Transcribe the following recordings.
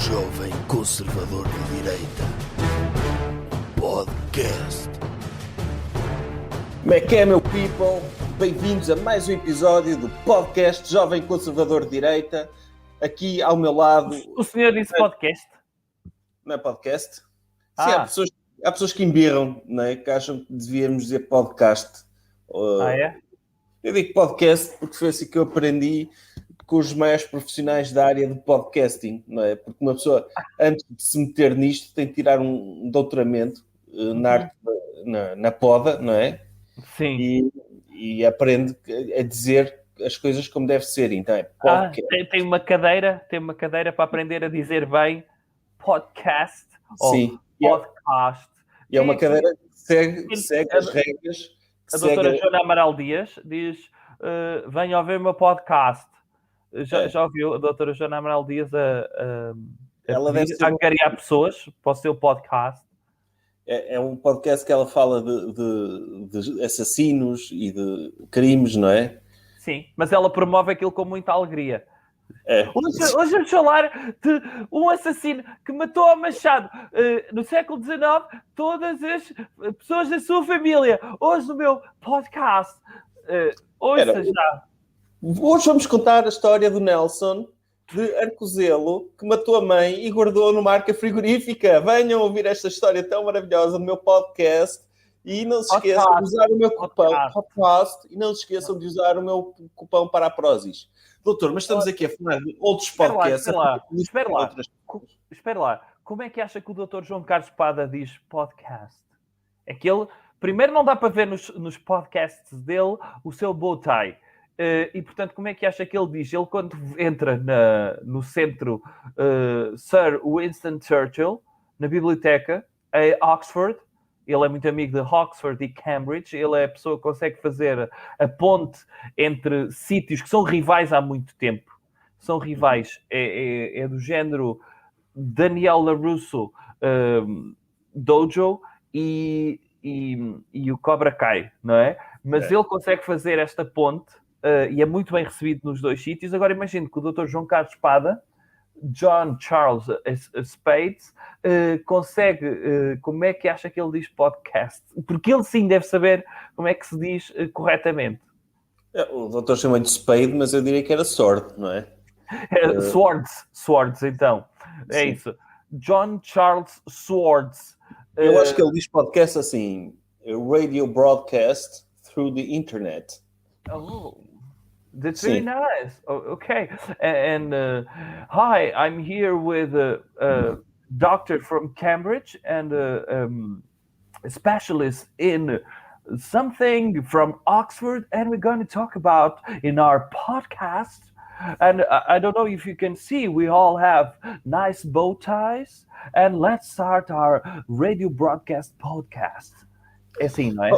Jovem Conservador de Direita. Podcast. Como é que é, meu people? Bem-vindos a mais um episódio do podcast Jovem Conservador de Direita. Aqui ao meu lado... O senhor disse podcast? Não é podcast? Sim, há pessoas que embirram, não é? Que acham que devíamos dizer podcast. É? Eu digo podcast porque foi assim que eu aprendi com os maiores profissionais da área de podcasting, não é? Porque uma pessoa, antes de se meter nisto, tem que tirar um doutoramento na arte, na poda, não é? Sim. E aprende a dizer as coisas como deve ser. Então é podcast. Tem uma cadeira para aprender a dizer bem podcast. Sim. Ou podcast. E é uma cadeira que segue as regras. A doutora Joana Amaral Dias diz: venha ouvir o meu podcast. Já ouviu a doutora Joana Amaral Dias ela deve ser... angariar pessoas para o seu podcast? É um podcast que ela fala de assassinos e de crimes, não é? Sim, mas ela promove aquilo com muita alegria. É. Hoje vamos falar de um assassino que matou a machado no século XIX todas as pessoas da sua família. Hoje no meu podcast. Ouça já. Hoje vamos contar a história do Nelson de Arcozelo, que matou a mãe e guardou numa arca frigorífica. Venham ouvir esta história tão maravilhosa no meu podcast. E não se esqueçam de usar o meu cupom podcast. E não se esqueçam de usar o meu cupom para a Prozis. Doutor, mas estamos aqui a falar de outros podcasts. Espera lá. Como é que acha que o doutor João Carlos Espada diz podcast? É que ele, primeiro, não dá para ver nos podcasts dele o seu bow tie. E, portanto, como é que acha que ele diz? Ele, quando entra no centro Sir Winston Churchill, na biblioteca, em Oxford, ele é muito amigo de Oxford e Cambridge, ele é a pessoa que consegue fazer a ponte entre sítios que são rivais há muito tempo. São rivais, é do género Daniel LaRusso, Dojo e o Cobra Kai, não é? Mas ele consegue fazer esta ponte e é muito bem recebido nos dois sítios. Agora imagino que o Dr. João Carlos Espada, John Charles Spades, consegue... como é que acha que ele diz podcast? Porque ele sim deve saber como é que se diz corretamente. O doutor chama de Spade, mas eu diria que era Sword, não é? Swords, então. É isso. John Charles Swords. Eu acho que ele diz podcast assim, radio broadcast through the internet. Oh, that's really nice. Okay. And hi, I'm here with a doctor from Cambridge and a specialist in something from Oxford, and we're going to talk about in our podcast. And I don't know if you can see, we all have nice bow ties. And let's start our radio broadcast podcast. É assim, não é?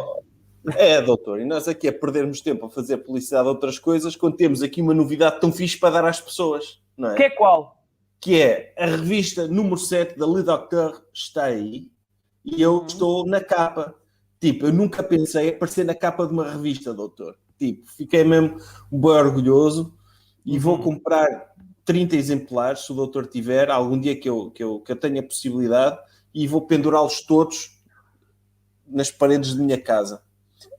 É, doutor. E nós aqui a perdermos tempo a fazer publicidade de outras coisas quando temos aqui uma novidade tão fixe para dar às pessoas, não é? Que é qual? Que é a revista número 7 da Le Docteur está aí e eu estou na capa. Tipo, eu nunca pensei em aparecer na capa de uma revista, doutor. Tipo, fiquei mesmo bem orgulhoso. E vou comprar 30 exemplares, se o doutor tiver, algum dia que eu tenha a possibilidade, e vou pendurá-los todos nas paredes de minha casa.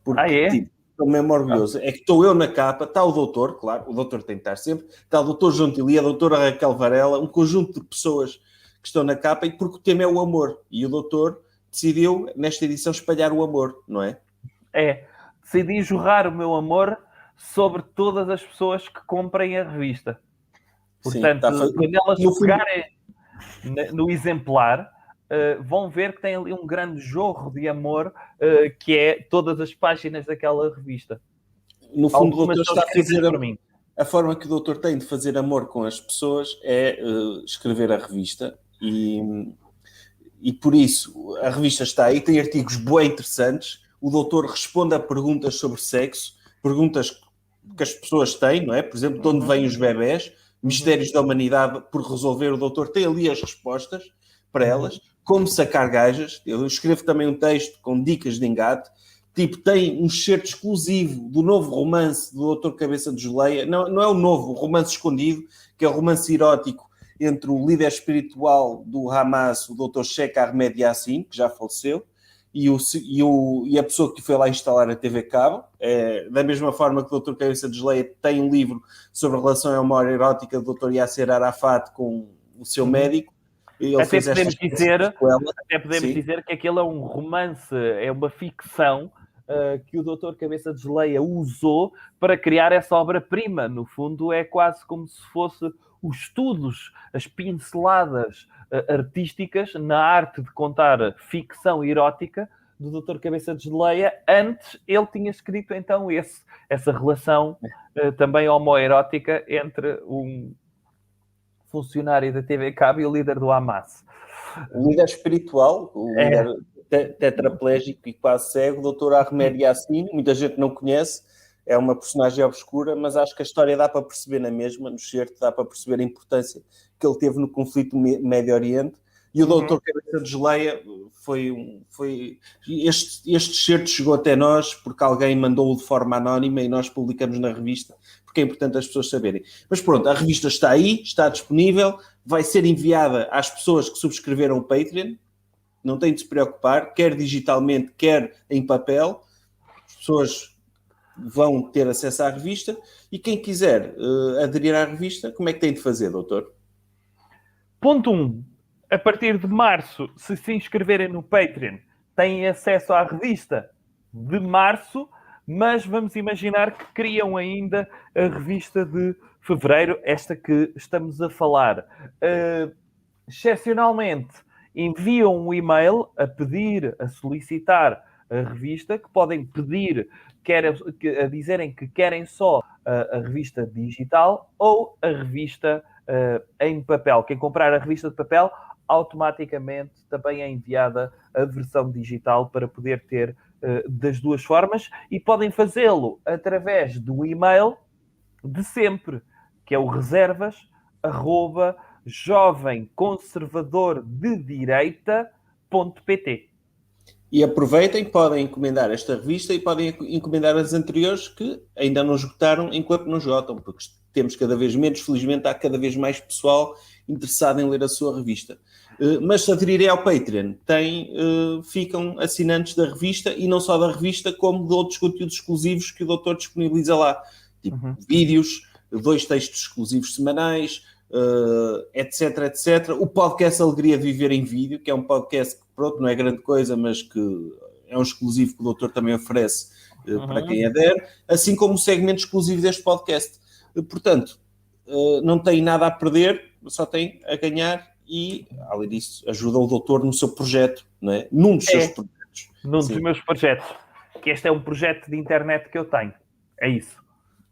Porque, tipo, estou mesmo orgulhoso. É que estou eu na capa, está o doutor, claro, o doutor tem que estar sempre, está o doutor João Tili, a doutora Raquel Varela, um conjunto de pessoas que estão na capa, e porque o tema é o amor. E o doutor decidiu, nesta edição, espalhar o amor, não é? Decidi jorrar o meu amor sobre todas as pessoas que comprem a revista. Portanto, quando elas pegarem no exemplar, vão ver que tem ali um grande jorro de amor, que é todas as páginas daquela revista. No fundo, o doutor está a fazer a forma que o doutor tem de fazer amor com as pessoas é escrever a revista e por isso a revista está aí, tem artigos bem interessantes, o doutor responde a perguntas sobre sexo, perguntas que as pessoas têm, não é? Por exemplo, de onde vêm os bebés, mistérios da humanidade por resolver, o doutor tem ali as respostas para elas, como sacar gajas. Eu escrevo também um texto com dicas de engate, tipo, tem um excerto exclusivo do novo romance do doutor Cabeça de Geleia, não é o novo, o romance escondido, que é o romance erótico entre o líder espiritual do Hamas, o Dr. Sheikh Ahmed Yassin, que já faleceu, e a pessoa que foi lá instalar a TV Cabo. Da mesma forma que o Dr. Cabeça de Geleia tem um livro sobre a relação homoerótica do Dr. Yasser Arafat com o seu médico. Ele Até fez podemos Sim. dizer que aquele é um romance, é uma ficção que o Dr. Cabeça de Geleia usou para criar essa obra-prima. No fundo, é quase como se fosse os estudos, as pinceladas artísticas na arte de contar ficção erótica do Dr. Cabeça de Geleia. Antes, ele tinha escrito, então, essa relação também homoerótica entre um funcionário da TV Cabo e o líder do Hamas. O líder espiritual, o líder tetraplégico e quase cego, o Dr. Ahmed Yassin, muita gente não conhece, é uma personagem obscura, mas acho que a história dá para perceber na mesma, no certo, dá para perceber a importância que ele teve no conflito Médio Oriente. E o Dr. Cabeça de Geleia este certo chegou até nós porque alguém mandou-o de forma anónima e nós publicamos na revista, porque é importante as pessoas saberem. Mas pronto, a revista está aí, está disponível, vai ser enviada às pessoas que subscreveram o Patreon, não tem de se preocupar, quer digitalmente, quer em papel. As pessoas vão ter acesso à revista e quem quiser aderir à revista, como é que tem de fazer, doutor? Ponto 1. A partir de março, se inscreverem no Patreon, têm acesso à revista de março, mas vamos imaginar que criam ainda a revista de fevereiro, esta que estamos a falar. Excepcionalmente, enviam um e-mail a pedir, a solicitar a revista, que podem pedir a dizerem que querem só a revista digital ou a revista em papel. Quem comprar a revista de papel, automaticamente também é enviada a versão digital para poder ter das duas formas, e podem fazê-lo através do e-mail de sempre, que é o reservas@jovemconservadordedireita.pt. E aproveitem, podem encomendar esta revista e podem encomendar as anteriores que ainda não esgotaram enquanto não esgotam, porque temos cada vez menos, felizmente há cada vez mais pessoal interessado em ler a sua revista. Mas se aderirem ao Patreon, ficam assinantes da revista, e não só da revista, como de outros conteúdos exclusivos que o doutor disponibiliza lá. Tipo vídeos, 2 textos exclusivos semanais, etc, etc. O podcast Alegria de Viver em Vídeo, que é um podcast que, pronto, não é grande coisa, mas que é um exclusivo que o doutor também oferece para quem adere, assim como o segmento exclusivo deste podcast. Portanto, não tem nada a perder, só tem a ganhar e, além disso, ajuda o doutor no seu projeto, não é? Num dos seus projetos. Num dos meus projetos. Que este é um projeto de internet que eu tenho. É isso.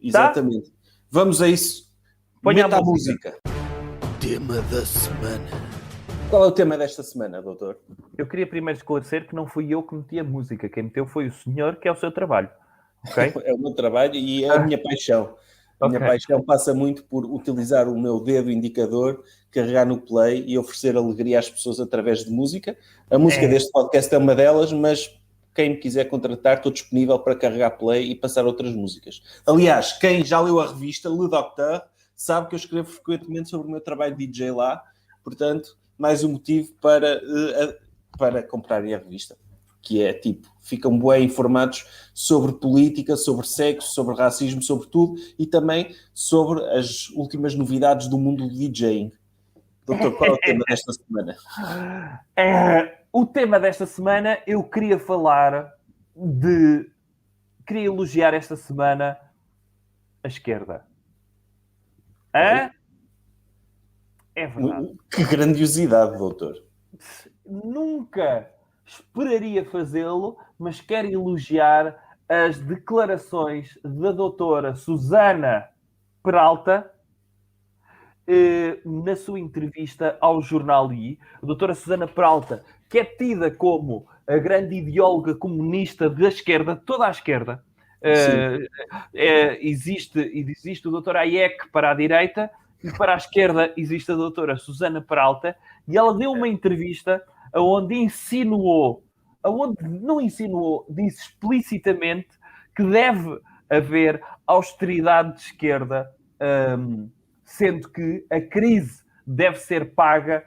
Exatamente. Tá? Vamos a isso. Ponha a música. Tema da semana. Qual é o tema desta semana, doutor? Eu queria primeiro esclarecer que não fui eu que meti a música. Quem meteu foi o senhor, que é o seu trabalho. Okay? É o meu trabalho e é a minha paixão. A minha paixão passa muito por utilizar o meu dedo indicador, carregar no play e oferecer alegria às pessoas através de música. A música deste podcast é uma delas, mas quem me quiser contratar, estou disponível para carregar play e passar outras músicas. Aliás, quem já leu a revista Le Docteur sabe que eu escrevo frequentemente sobre o meu trabalho de DJ lá. Portanto, mais um motivo para comprarem a revista. Que é tipo, ficam bem informados sobre política, sobre sexo, sobre racismo, sobre tudo, e também sobre as últimas novidades do mundo do DJing. Doutor, qual é o tema desta semana? O tema desta semana, eu queria queria elogiar esta semana a esquerda. É verdade. Que grandiosidade, doutor. Nunca esperaria fazê-lo, mas quero elogiar as declarações da doutora Susana Peralta na sua entrevista ao jornal I. A doutora Susana Peralta, que é tida como a grande ideóloga comunista da esquerda, toda a esquerda. Existe o doutor Hayek para a direita e para a esquerda existe a doutora Susana Peralta, e ela deu uma entrevista onde disse explicitamente que deve haver austeridade de esquerda, sendo que a crise deve ser paga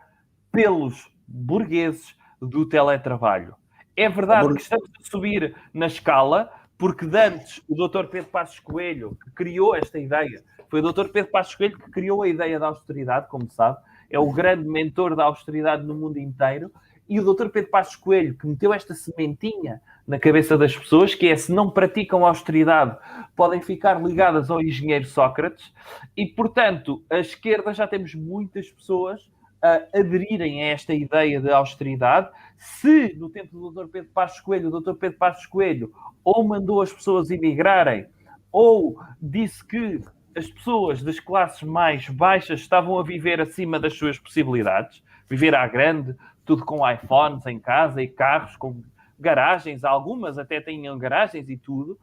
pelos burgueses do teletrabalho. É verdade que estamos a subir na escala, porque antes o Dr. Pedro Passos Coelho, que criou esta ideia, foi o Dr. Pedro Passos Coelho que criou a ideia da austeridade, como sabe, é o grande mentor da austeridade no mundo inteiro, e o Dr. Pedro Passos Coelho, que meteu esta sementinha na cabeça das pessoas, que é, se não praticam austeridade, podem ficar ligadas ao engenheiro Sócrates, e, portanto, à esquerda já temos muitas pessoas a aderirem a esta ideia de austeridade. Se, no tempo do Dr. Pedro Passos Coelho, o Dr. Pedro Passos Coelho ou mandou as pessoas emigrarem, ou disse que as pessoas das classes mais baixas estavam a viver acima das suas possibilidades, viver à grande, tudo com iPhones em casa e carros com garagens, algumas até tinham garagens e tudo.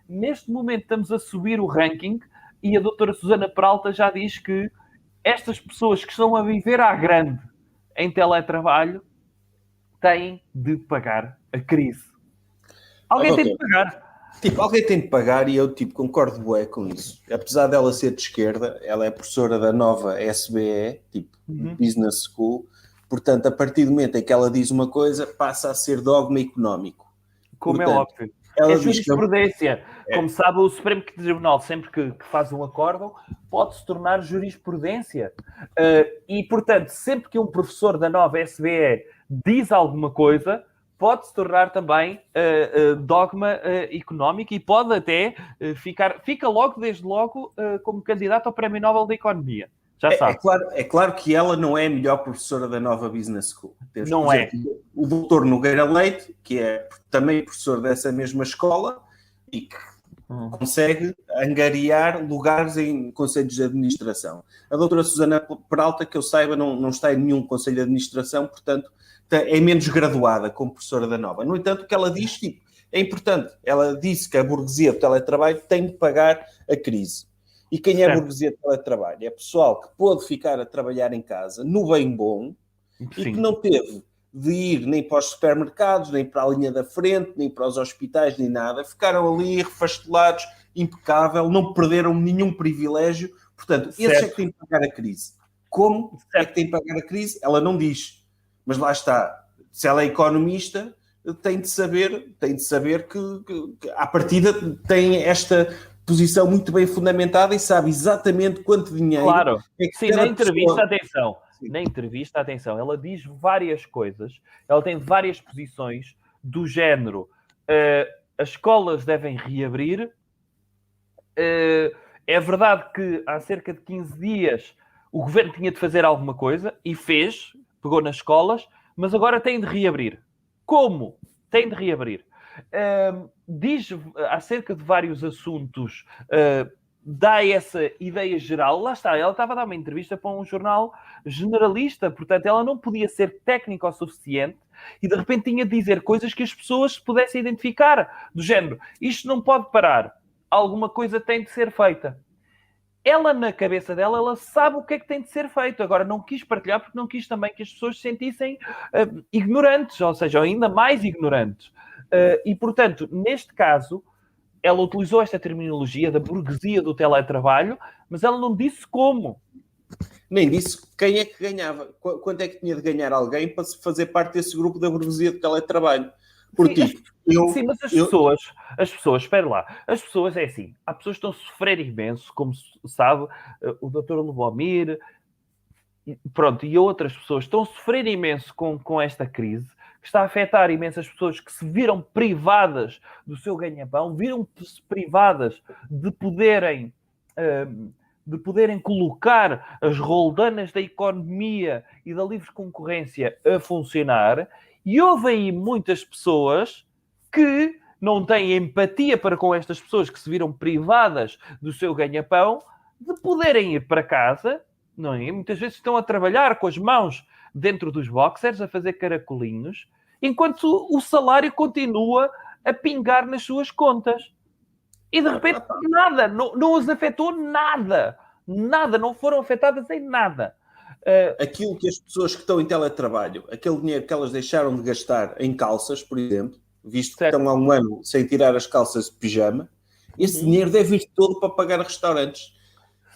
Neste momento estamos a subir o ranking e a doutora Susana Peralta já diz que estas pessoas que estão a viver à grande em teletrabalho têm de pagar a crise. Alguém tem de pagar. Alguém tem de pagar e eu concordo bué com isso. Apesar dela ser de esquerda, ela é professora da nova SBE, Business School. Portanto, a partir do momento em que ela diz uma coisa, passa a ser dogma económico. Como é óbvio. É jurisprudência. Como sabe, o Supremo Tribunal, sempre que faz um acórdão, pode se tornar jurisprudência. E, portanto, sempre que um professor da nova SBE diz alguma coisa, pode se tornar também dogma económico e pode até fica logo, desde logo, como candidato ao Prémio Nobel da Economia. Já sabe. É claro que ela não é a melhor professora da nova Business School. Não é. O doutor Nogueira Leite, que é também professor dessa mesma escola e que consegue angariar lugares em conselhos de administração. A doutora Susana Peralta, que eu saiba, não está em nenhum conselho de administração, portanto, é menos graduada como professora da nova. No entanto, o que ela diz, é importante. Ela disse que a burguesia do teletrabalho tem de pagar a crise. E quem é a burguesia de teletrabalho? É pessoal que pôde ficar a trabalhar em casa, no bem bom, e que não teve de ir nem para os supermercados, nem para a linha da frente, nem para os hospitais, nem nada. Ficaram ali refastelados, impecável, não perderam nenhum privilégio. Portanto, esses é que têm de pagar a crise. Como é que têm de pagar a crise? Ela não diz. Mas lá está. Se ela é economista, tem de saber que à partida tem esta posição muito bem fundamentada e sabe exatamente quanto dinheiro... Claro. Sim, na entrevista, atenção. Na entrevista, atenção, ela diz várias coisas, ela tem várias posições do género, as escolas devem reabrir, é verdade que há cerca de 15 dias o governo tinha de fazer alguma coisa e fez, pegou nas escolas, mas agora tem de reabrir. Como? Tem de reabrir. Diz acerca de vários assuntos, dá essa ideia geral. Lá está, ela estava a dar uma entrevista para um jornal generalista, portanto ela não podia ser técnica o suficiente e de repente tinha de dizer coisas que as pessoas pudessem identificar, do género, isto não pode parar, alguma coisa tem de ser feita. Ela, na cabeça dela, ela sabe o que é que tem de ser feito. Agora, não quis partilhar porque não quis também que as pessoas se sentissem ignorantes, ou seja, ainda mais ignorantes. E, portanto, neste caso, ela utilizou esta terminologia da burguesia do teletrabalho, mas ela não disse como. Nem disse quem é que ganhava. Quanto é que tinha de ganhar alguém para fazer parte desse grupo da burguesia do teletrabalho? Porque, sim, mas as pessoas, espera lá, as pessoas é assim, há pessoas que estão a sofrer imenso, como sabe, o Dr. Lubomir, pronto, e outras pessoas estão a sofrer imenso com esta crise, que está a afetar imensas pessoas que se viram privadas do seu ganha-pão, viram-se privadas de poderem colocar as roldanas da economia e da livre concorrência a funcionar. E houve aí muitas pessoas que não têm empatia para com estas pessoas que se viram privadas do seu ganha-pão, de poderem ir para casa, não é? Muitas vezes estão a trabalhar com as mãos dentro dos boxers, a fazer caracolinhos, enquanto o salário continua a pingar nas suas contas. E de repente nada, não os afetou nada. Nada, não foram afetadas em nada. Aquilo que as pessoas que estão em teletrabalho, aquele dinheiro que elas deixaram de gastar em calças, por exemplo, visto que estão há um ano sem tirar as calças de pijama, esse dinheiro deve ir todo para pagar restaurantes.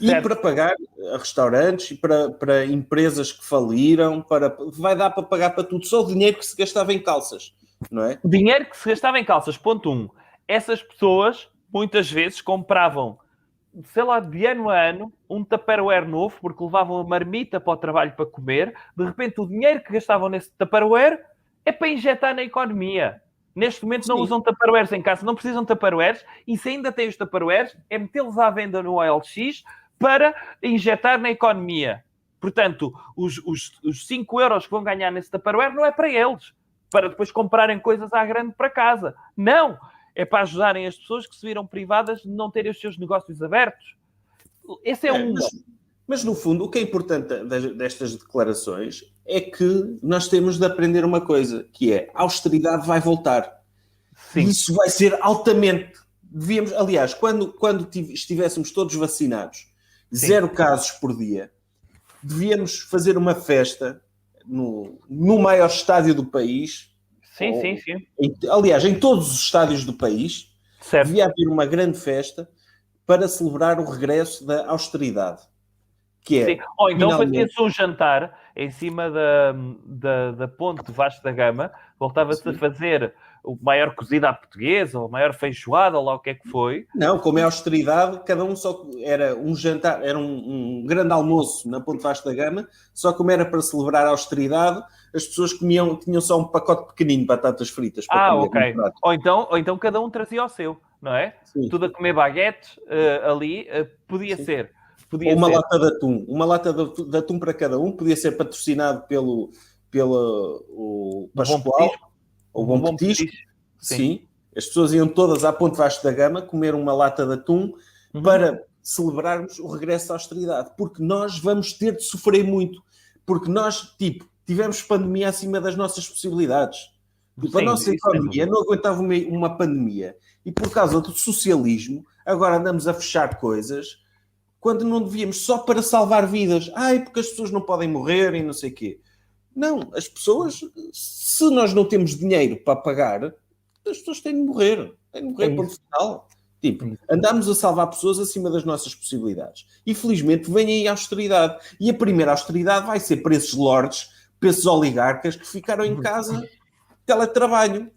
E para pagar a restaurantes, e para empresas que faliram, vai dar para pagar para tudo. Só o dinheiro que se gastava em calças, não é? O dinheiro que se gastava em calças, ponto 1. Essas pessoas, muitas vezes, compravam, sei lá, de ano a ano, um Tupperware novo, porque levavam a marmita para o trabalho para comer. De repente, o dinheiro que gastavam nesse Tupperware é para injetar na economia. Neste momento não usam Tupperwares em casa, não precisam de Tupperwares, e se ainda têm os Tupperwares, é metê-los à venda no OLX para injetar na economia. Portanto, os 5 euros que vão ganhar nesse Tupperware não é para eles, para depois comprarem coisas à grande para casa. Não! É para ajudarem as pessoas que se viram privadas de não terem os seus negócios abertos. Esse é um... Mas, no fundo, o que é importante destas declarações é que nós temos de aprender uma coisa, que é a austeridade vai voltar. Sim. E isso vai ser altamente... Aliás, quando estivéssemos todos vacinados, 0 casos por dia, devíamos fazer uma festa no maior estádio do país. Sim. Aliás, em todos os estádios do país, certo. Devia haver uma grande festa para celebrar o regresso da austeridade. Que é, ou então fazia-se um jantar em cima da ponte Vasco da Gama, voltava-se a fazer o maior cozido à portuguesa, ou a maior feijoada, ou lá o que é que foi. Não, como é austeridade, cada um só era um jantar, era um grande almoço na ponte Vasco da Gama, só como era para celebrar a austeridade, as pessoas tinham só um pacote pequenino de batatas fritas. Para comer, ok. Ou então cada um trazia o seu, não é? Sim. Tudo a comer baguetes ali, podia ser. Ou uma lata de atum. Uma lata de atum para cada um. Podia ser patrocinado pelo Pascoal ou Bom Petisco. Sim. As pessoas iam todas à Ponte Vasco da Gama comer uma lata de atum para celebrarmos o regresso à austeridade. Porque nós vamos ter de sofrer muito. Porque nós, tivemos pandemia acima das nossas possibilidades. A nossa economia não aguentava uma pandemia. E por causa do socialismo, agora andamos a fechar coisas... quando não devíamos, só para salvar vidas. Porque as pessoas não podem morrer e não sei o quê. Não, as pessoas, se nós não temos dinheiro para pagar, as pessoas têm de morrer. Têm de morrer por final. Andamos a salvar pessoas acima das nossas possibilidades. E felizmente vem aí a austeridade. E a primeira austeridade vai ser para esses lords, para esses oligarcas que ficaram em casa teletrabalho.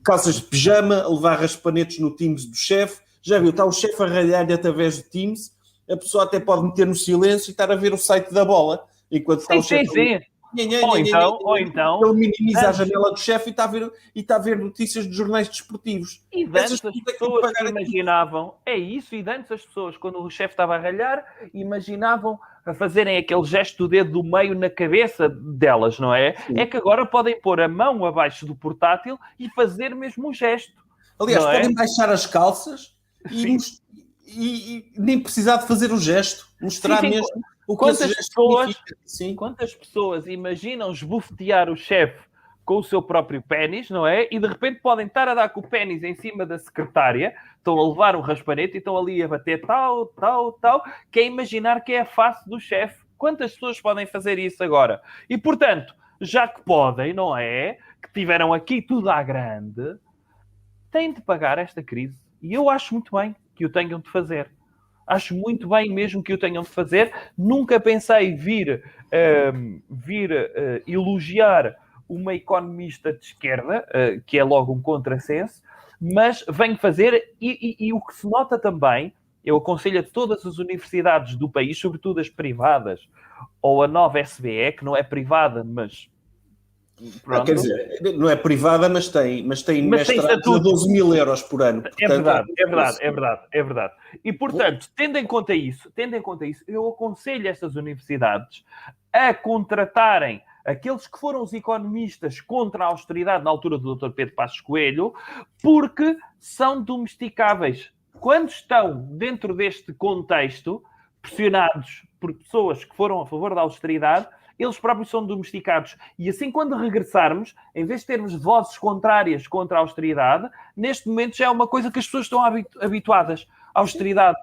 Calças de pijama, a levar raspanetes no Teams do chefe. Já viu, está o chefe a ralhar através do Teams, a pessoa até pode meter no silêncio e estar a ver o site da bola, enquanto está o chefe... Ou então... Ele minimiza a janela do chefe e está a ver notícias de jornais desportivos. E antes as pessoas imaginavam... É isso, e antes as pessoas, quando o chefe estava a ralhar, imaginavam a fazerem aquele gesto do dedo do meio na cabeça delas, não é? Sim. É que agora podem pôr a mão abaixo do portátil e fazer mesmo um gesto. Aliás, podem baixar as calças... E nem precisar de fazer o gesto, mostrar mesmo o que esse gesto significa. Quantas pessoas imaginam esbofetear o chefe com o seu próprio pénis, não é? E de repente podem estar a dar com o pénis em cima da secretária, estão a levar um raspanete e estão ali a bater tal, que é imaginar que é a face do chefe. Quantas pessoas podem fazer isso agora? E portanto, já que podem, não é? Que tiveram aqui tudo à grande, têm de pagar esta crise. E eu acho muito bem que o tenham de fazer. Acho muito bem mesmo que o tenham de fazer. Nunca pensei vir elogiar uma economista de esquerda, que é logo um contrassenso, mas venho fazer, e o que se nota também, eu aconselho a todas as universidades do país, sobretudo as privadas, ou a nova SBE, que não é privada, mas... Não, quer dizer, não é privada, mas tem mestrados a 12 mil euros por ano. Portanto, é verdade. E, portanto, tendo em conta isso, eu aconselho estas universidades a contratarem aqueles que foram os economistas contra a austeridade na altura do Dr. Pedro Passos Coelho, porque são domesticáveis. Quando estão dentro deste contexto, pressionados por pessoas que foram a favor da austeridade, eles próprios são domesticados. E assim, quando regressarmos, em vez de termos vozes contrárias contra a austeridade, neste momento já é uma coisa que as pessoas estão habituadas. A austeridade.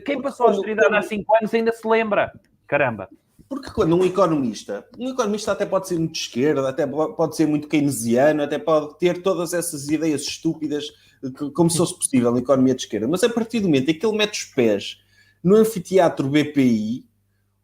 Quem passou a austeridade há 5 anos ainda se lembra. Caramba. Porque quando um economista até pode ser muito de esquerda, até pode ser muito keynesiano, até pode ter todas essas ideias estúpidas como se fosse possível na economia de esquerda, mas a partir do momento em que ele mete os pés no anfiteatro BPI,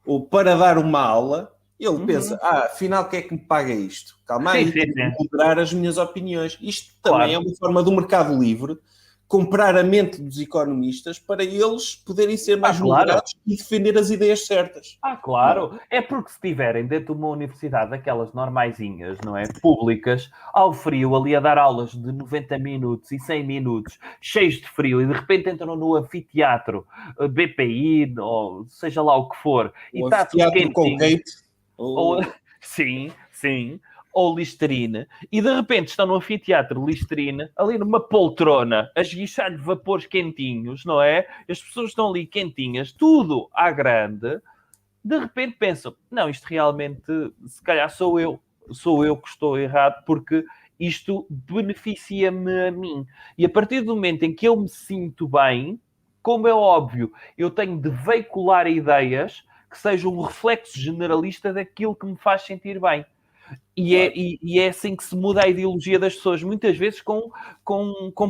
ou para dar uma aula, ele pensa, afinal, quem é que me paga isto? Calma aí, tenho que moderar as minhas opiniões. Isto também é uma forma do mercado livre comprar a mente dos economistas para eles poderem ser mais moderados e defender as ideias certas. Claro. É porque se estiverem dentro de uma universidade, daquelas normaisinhas, não é? Públicas, ao frio, ali a dar aulas de 90 minutos e 100 minutos, cheios de frio, e de repente entram no anfiteatro BPI, ou seja lá o que for, e está tudo quentinho. Sim. Ou Listerine, e de repente estão no anfiteatro Listerine, ali numa poltrona, a esguichar-lhe vapores quentinhos, não é? As pessoas estão ali quentinhas, tudo à grande. De repente pensam, não, isto realmente, se calhar sou eu que estou errado, porque isto beneficia-me a mim. E a partir do momento em que eu me sinto bem, como é óbvio, eu tenho de veicular ideias que sejam um reflexo generalista daquilo que me faz sentir bem. E é assim que se muda a ideologia das pessoas, muitas vezes com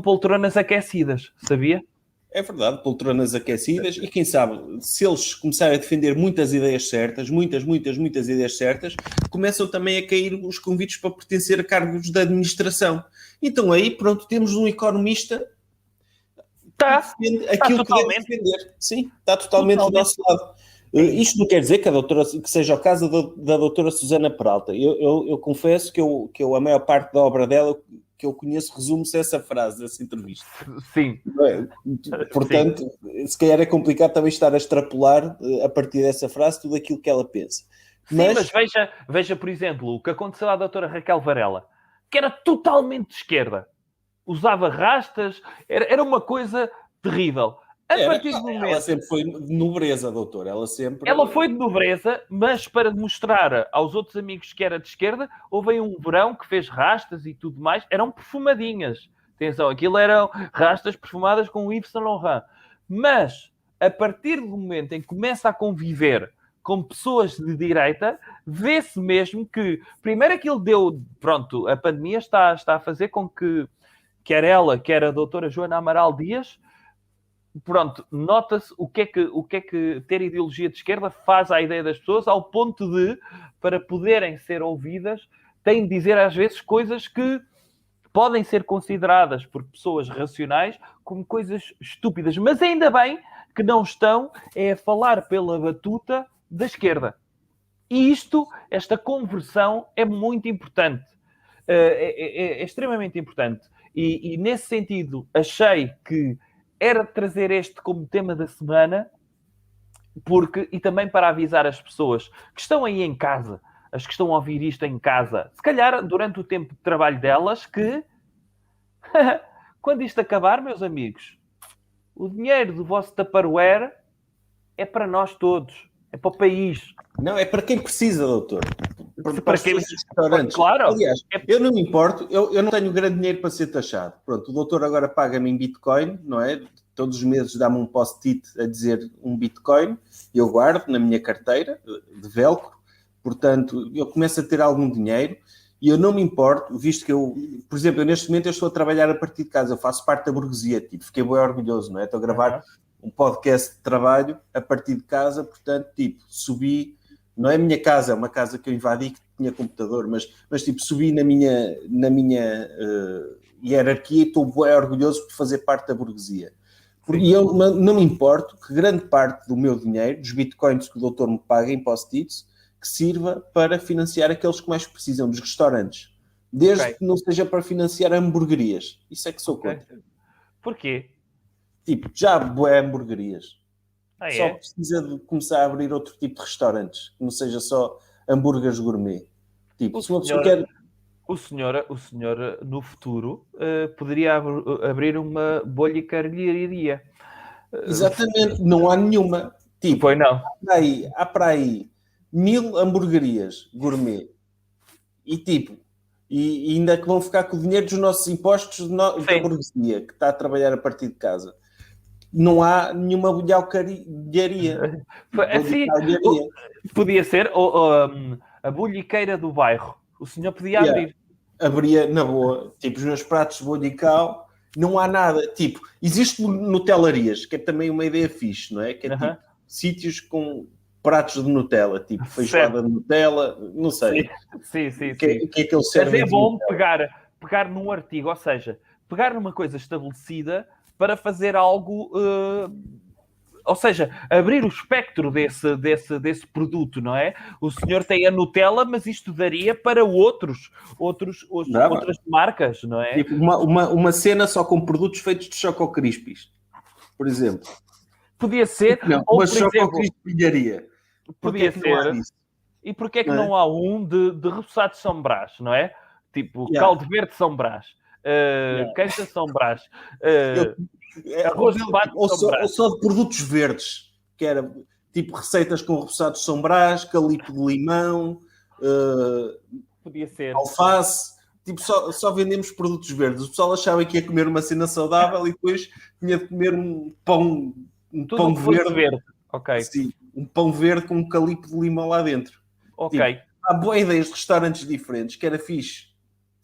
poltronas aquecidas, sabia? É verdade, poltronas aquecidas, e quem sabe, se eles começarem a defender muitas ideias certas, muitas ideias certas, começam também a cair os convites para pertencer a cargos de administração. Então aí, pronto, temos um economista que defende aquilo que deve defender. Sim, está totalmente do nosso lado. Isto não quer dizer que seja o caso da doutora Susana Peralta. Eu confesso que a maior parte da obra dela que eu conheço resume-se a essa frase, dessa entrevista. Sim. Portanto, se calhar é complicado também estar a extrapolar a partir dessa frase tudo aquilo que ela pensa. Mas veja, por exemplo, o que aconteceu à doutora Raquel Varela, que era totalmente de esquerda. Usava rastas, era uma coisa terrível. Ela sempre foi de nobreza, doutora. Ela foi de nobreza, mas para demonstrar aos outros amigos que era de esquerda, houve aí um verão que fez rastas e tudo mais. Eram perfumadinhas. Atenção, aquilo eram rastas perfumadas com o Yves Saint Laurent. Mas, a partir do momento em que começa a conviver com pessoas de direita, vê-se mesmo que, primeiro aquilo deu... Pronto, a pandemia está a fazer com que, quer ela, quer a doutora Joana Amaral Dias... Pronto, nota-se o que é que ter ideologia de esquerda faz à ideia das pessoas, ao ponto de, para poderem ser ouvidas, têm de dizer às vezes coisas que podem ser consideradas por pessoas racionais como coisas estúpidas. Mas ainda bem que não estão a falar pela batuta da esquerda. E esta conversão é muito importante. É extremamente importante. E nesse sentido, achei que era trazer este como tema da semana, e também para avisar as pessoas que estão aí em casa, as que estão a ouvir isto em casa, se calhar durante o tempo de trabalho delas, que quando isto acabar, meus amigos, o dinheiro do vosso Tupperware é para nós todos, é para o país. Não, é para quem precisa, doutor. Para quem restaurantes. Claro. Aliás, eu não me importo, eu não tenho grande dinheiro para ser taxado. Pronto, o doutor agora paga-me em Bitcoin, não é? Todos os meses dá-me um post-it a dizer um Bitcoin, eu guardo na minha carteira de velcro, portanto, eu começo a ter algum dinheiro e eu não me importo, visto que por exemplo, neste momento eu estou a trabalhar a partir de casa, eu faço parte da burguesia, fiquei bem orgulhoso, não é? Estou a gravar um podcast de trabalho a partir de casa, portanto, subi. Não é a minha casa, é uma casa que eu invadi que tinha computador, mas subi na minha hierarquia e estou bem orgulhoso por fazer parte da burguesia. E eu não me importo que grande parte do meu dinheiro, dos bitcoins que o doutor me paga em post-its, que sirva para financiar aqueles que mais precisam, dos restaurantes. Desde que não seja para financiar hamburguerias. Isso é que sou contra. Porquê? Já há hamburguerias. Só É? precisa de começar a abrir outro tipo de restaurantes, que não seja só hambúrgueres gourmet. Se uma pessoa quer... O senhor, no futuro, poderia abrir uma bolha-carrilharia. Exatamente, não há nenhuma. Pois não. Há para aí 1000 hamburguerias gourmet. E ainda que vão ficar com o dinheiro dos nossos impostos da burguesia, que está a trabalhar a partir de casa. Não há nenhuma bolhacalharia. Assim, podia ser a bolhiqueira do bairro. O senhor podia abrir. Abria na boa. Os meus pratos de bolhical não há nada. Tipo, existe Nutelarias, que é também uma ideia fixe, não é? Que é tipo sítios com pratos de Nutella, tipo feijoada de Nutella, não sei. Sim. Que é que eles Mas servem é de bom Nutella. pegar num artigo, ou seja, pegar numa coisa estabelecida para fazer algo, ou seja, abrir o espectro desse produto, não é? O senhor tem a Nutella, mas isto daria para outras marcas, não é? Tipo, uma cena só com produtos feitos de Choco Crispies, por exemplo. Podia ser, Não, ou uma por Choco exemplo, Crispilharia. Porquê é podia que não há ser. isso? E porquê é que Não é? não há um de repoussado de São Brás, não é? Tipo, Yeah. caldo verde de São Brás, canja de São Brás, arroz de pato de São Brás. Ou só de produtos verdes, que era tipo receitas com repousados de São Brás, calipo de limão, Podia ser. alface. Tipo, só vendemos produtos verdes. O pessoal achava que ia comer uma cena saudável e depois tinha de comer um pão Tudo o que fosse verde. Ok. Sim, um pão verde com um calipo de limão lá dentro. Ok. Tipo, há boas ideias de restaurantes diferentes que era fixe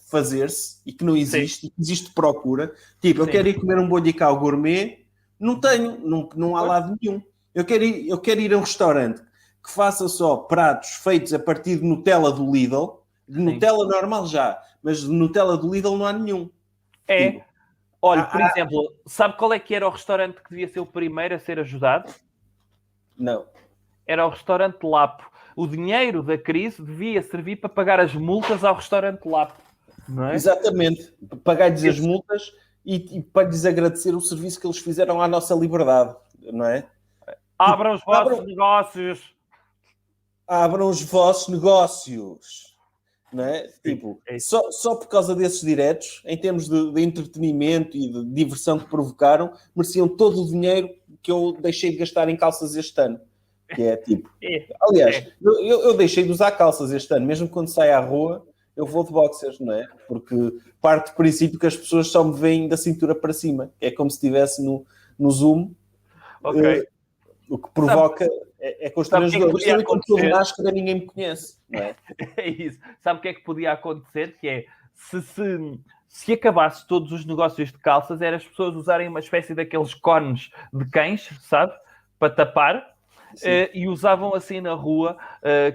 fazer-se e que não existe, e que existe procura. Tipo, eu quero ir comer um bollicau gourmet, não tenho, não há lado nenhum. Eu quero ir a um restaurante que faça só pratos feitos a partir de Nutella do Lidl, de Nutella normal já, mas de Nutella do Lidl não há nenhum. É. Tipo, Olha, por exemplo, sabe qual é que era o restaurante que devia ser o primeiro a ser ajudado? Não. Era o restaurante Lapo. O dinheiro da crise devia servir para pagar as multas ao restaurante Lapo. Não é? Exatamente. Pagar-lhes as multas e para lhes agradecer o serviço que eles fizeram à nossa liberdade, não é? Abram os vossos negócios. Abram os vossos negócios. Não é? Tipo, só por causa desses diretos, em termos de entretenimento e de diversão que provocaram, mereciam todo o dinheiro que eu deixei de gastar em calças este ano. Que é tipo... Aliás, eu deixei de usar calças este ano, mesmo quando saio à rua, eu vou de boxers, não é? Porque parte do princípio que as pessoas só me veem da cintura para cima. É como se estivesse no Zoom. Ok. O que provoca é constrangedor. Mas também quando estou de máscara ninguém me conhece, não é? É isso. Sabe o que é que podia acontecer? Que é, se acabasse todos os negócios de calças, era as pessoas usarem uma espécie daqueles cones de cães, sabe? Para tapar. E usavam assim na rua,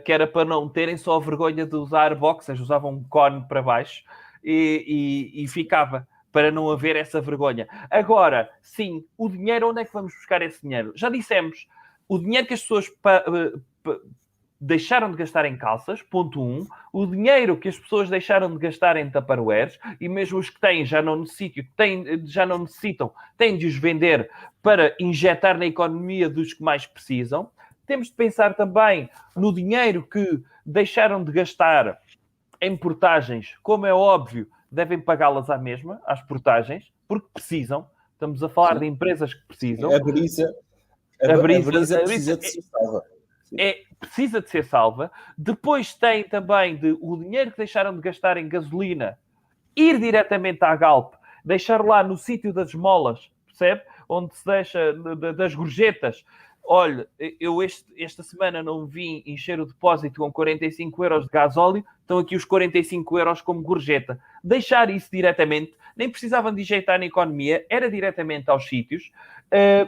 que era para não terem só a vergonha de usar boxers, usavam um cone para baixo e ficava, para não haver essa vergonha. Agora, sim, o dinheiro, onde é que vamos buscar esse dinheiro? Já dissemos, o dinheiro que as pessoas deixaram de gastar em calças, ponto 1, o dinheiro que as pessoas deixaram de gastar em tupperwares, e mesmo os que têm já não necessitam, têm de os vender para injetar na economia dos que mais precisam. Temos de pensar também no dinheiro que deixaram de gastar em portagens, como é óbvio, devem pagá-las à mesma, às portagens, porque precisam. Estamos a falar de empresas que precisam. A brisa precisa de ser salva. Precisa de ser salva. Depois tem também o dinheiro que deixaram de gastar em gasolina, ir diretamente à Galp, deixar lá no sítio das esmolas, percebe? Onde se deixa das gorjetas. Olha, eu esta semana não vim encher o depósito com 45 euros de gasóleo, estão aqui os 45 euros como gorjeta. Deixar isso diretamente, nem precisavam de injetar na economia, era diretamente aos sítios.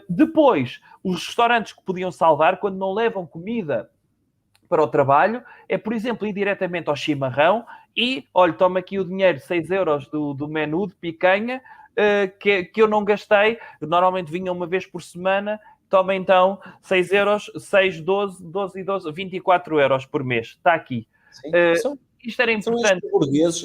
Depois, os restaurantes que podiam salvar, quando não levam comida para o trabalho, é, por exemplo, ir diretamente ao chimarrão e, olha, toma aqui o dinheiro, 6 euros do menu de picanha, que eu não gastei, normalmente vinha uma vez por semana, toma então 6 euros, 6, 12 e 12, 24 euros por mês. Está aqui. Isto era importante.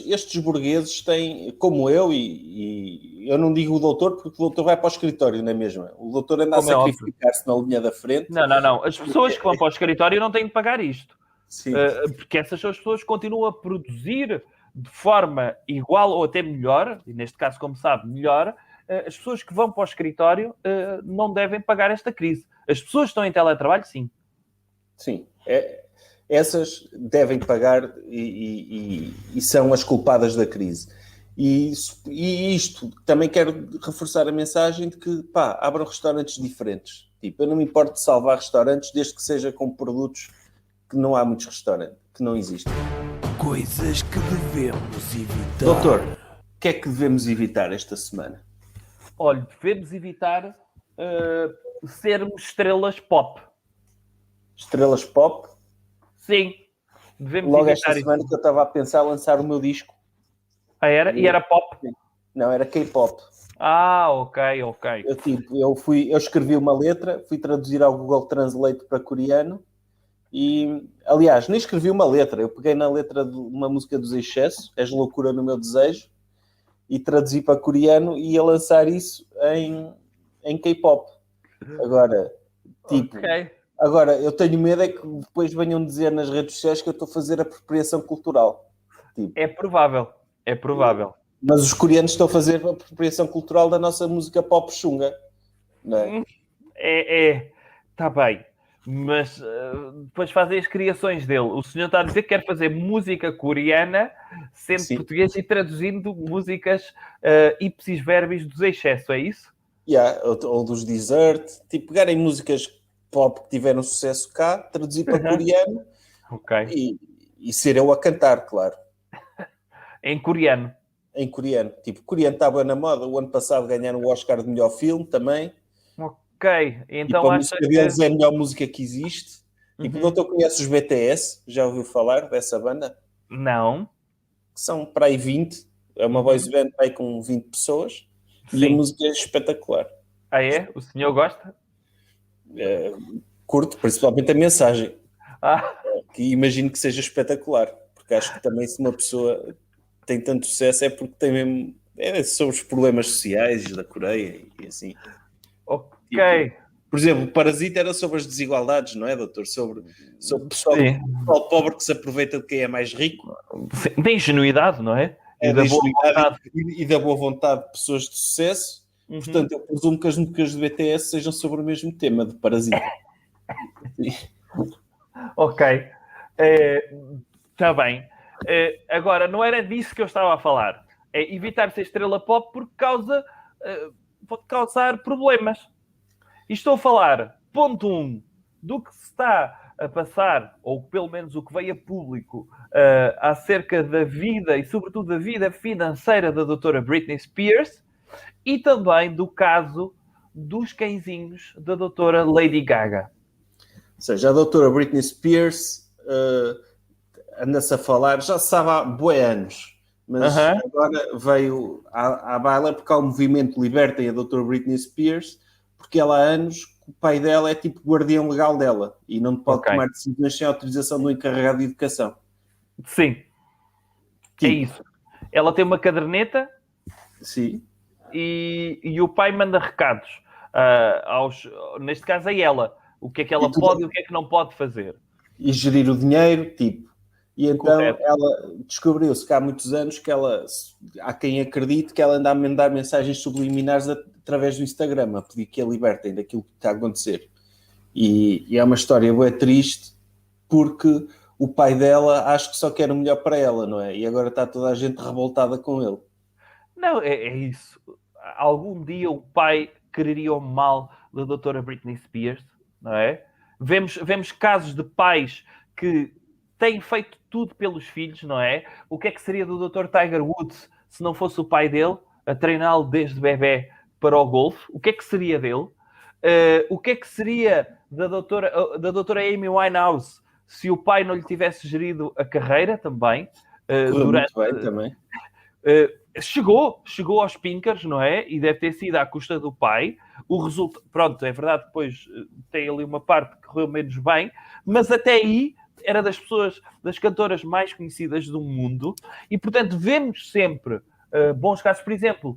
Estes burgueses têm, como eu, e eu não digo o doutor, porque o doutor vai para o escritório, não é mesmo? O doutor anda a sacrificar-se na linha da frente. Não. As pessoas que vão para o escritório não têm de pagar isto. Sim. Porque essas pessoas continuam a produzir de forma igual ou até melhor, e neste caso, como sabe, melhor. As pessoas que vão para o escritório não devem pagar esta crise. As pessoas que estão em teletrabalho, sim. Sim. Essas devem pagar e são as culpadas da crise. E isto, também quero reforçar a mensagem de que, abram restaurantes diferentes. Tipo, eu não me importo de salvar restaurantes desde que seja com produtos que não há muitos restaurantes, que não existem. Coisas que devemos evitar. Doutor, o que é que devemos evitar esta semana? Olha, devemos evitar sermos estrelas pop. Estrelas pop. Sim, devemos Logo esta evitar isso. semana que eu estava a pensar lançar o meu disco. Ah, era? E era pop? Não, era K-pop. Ah, ok. Eu escrevi uma letra, fui traduzir ao Google Translate para coreano e, aliás, nem escrevi uma letra. Eu peguei na letra de uma música dos Excesso, És Loucura no Meu Desejo, e traduzi para coreano e ia lançar isso em K-pop. Agora, Ok. agora, eu tenho medo é que depois venham dizer nas redes sociais que eu estou a fazer apropriação cultural. É provável. Mas os coreanos estão a fazer a apropriação cultural da nossa música pop chunga. Não é? Está bem. Mas depois fazem as criações dele. O senhor está a dizer que quer fazer música coreana, sendo Sim. português e traduzindo músicas ipsis verbis dos Excesso, é isso? Yeah, ou dos Desert. Tipo, pegarem músicas pop que tiveram sucesso cá, traduzir para coreano Ok. e ser eu a cantar, claro. Em coreano. Em coreano. Tipo, coreano estava na moda. O ano passado ganharam o Oscar de melhor filme também. Ok. Então Tipo, a acha música que... deles é a melhor música que existe. Tipo, o doutor conhece os BTS? Já ouviu falar dessa banda? Não. Que são para aí 20. É uma voice band para aí com 20 pessoas. E a Sim. música é espetacular. Ah, é? O senhor gosta? Curto, principalmente a mensagem. Ah, Que imagino que seja espetacular. Porque acho que também se uma pessoa tem tanto sucesso é porque tem mesmo... É sobre os problemas sociais da Coreia e assim. ok. Tipo, por exemplo, o Parasita era sobre as desigualdades, não é, doutor? Sobre o pessoal, Sim. pessoal pobre que se apreita de quem é mais rico. Sim. Da ingenuidade, não é? E da Da boa ingenuidade vontade. e da boa vontade de pessoas de sucesso. Portanto, eu presumo que as músicas do BTS sejam sobre o mesmo tema, de Parasita. Ok. Está bem. Agora, não era disso que eu estava a falar. É evitar ser estrela pop porque pode causar problemas. E estou a falar, ponto 1, do que se está a passar, ou pelo menos o que veio a público, acerca da vida e, sobretudo, da vida financeira da doutora Britney Spears, e também do caso dos cãezinhos da doutora Lady Gaga. Ou seja, a doutora Britney Spears anda-se a falar, já se sabe há bué anos, mas agora veio à baila porque há um movimento Libertem a doutora Britney Spears, porque ela há anos, o pai dela é tipo guardião legal dela e não pode tomar decisões sem autorização do encarregado de educação. Sim, Tipo, é isso. Ela tem uma caderneta. Sim. E o pai manda recados neste caso a ela. O que é que ela pode e o que é que não pode fazer. E gerir o dinheiro, tipo. E então Correto. ela descobriu-se que há muitos anos que há quem acredite que ela anda a mandar mensagens subliminares através do Instagram, a pedir que a libertem daquilo que está a acontecer. E é uma história bué triste porque o pai dela acho que só quer o melhor para ela, não é? E agora está toda a gente revoltada com ele. Não, é isso. Algum dia o pai quereria o mal da doutora Britney Spears, não é? Vemos casos de pais que têm feito tudo pelos filhos, não é? O que é que seria do Dr. Tiger Woods se não fosse o pai dele a treiná-lo desde bebê para o golfe? O que é que seria dele? O que é que seria da doutora Amy Winehouse se o pai não lhe tivesse gerido a carreira também? Muito bem também. Chegou aos pinkers, não é? E deve ter sido à custa do pai. O resultado, pronto, é verdade, depois tem ali uma parte que correu menos bem, mas até aí era das cantoras mais conhecidas do mundo, e portanto vemos sempre bons casos. Por exemplo,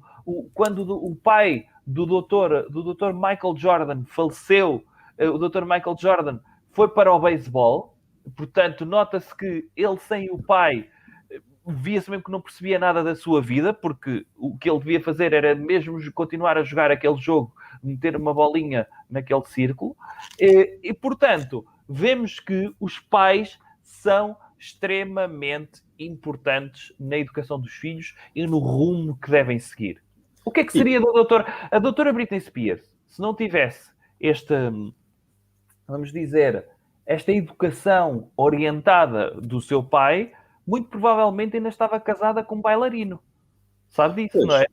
quando o pai do Dr. Michael Jordan faleceu, o Dr. Michael Jordan foi para o beisebol, portanto nota-se que ele sem o pai via-se mesmo que não percebia nada da sua vida, porque o que ele devia fazer era mesmo continuar a jogar aquele jogo, meter uma bolinha naquele círculo, e portanto, vemos que os pais são extremamente importantes na educação dos filhos e no rumo que devem seguir. O que é que seria a doutora Britney Spears, se não tivesse vamos dizer, esta educação orientada do seu pai? Muito provavelmente ainda estava casada com um bailarino. Sabe disso, Pois, não é?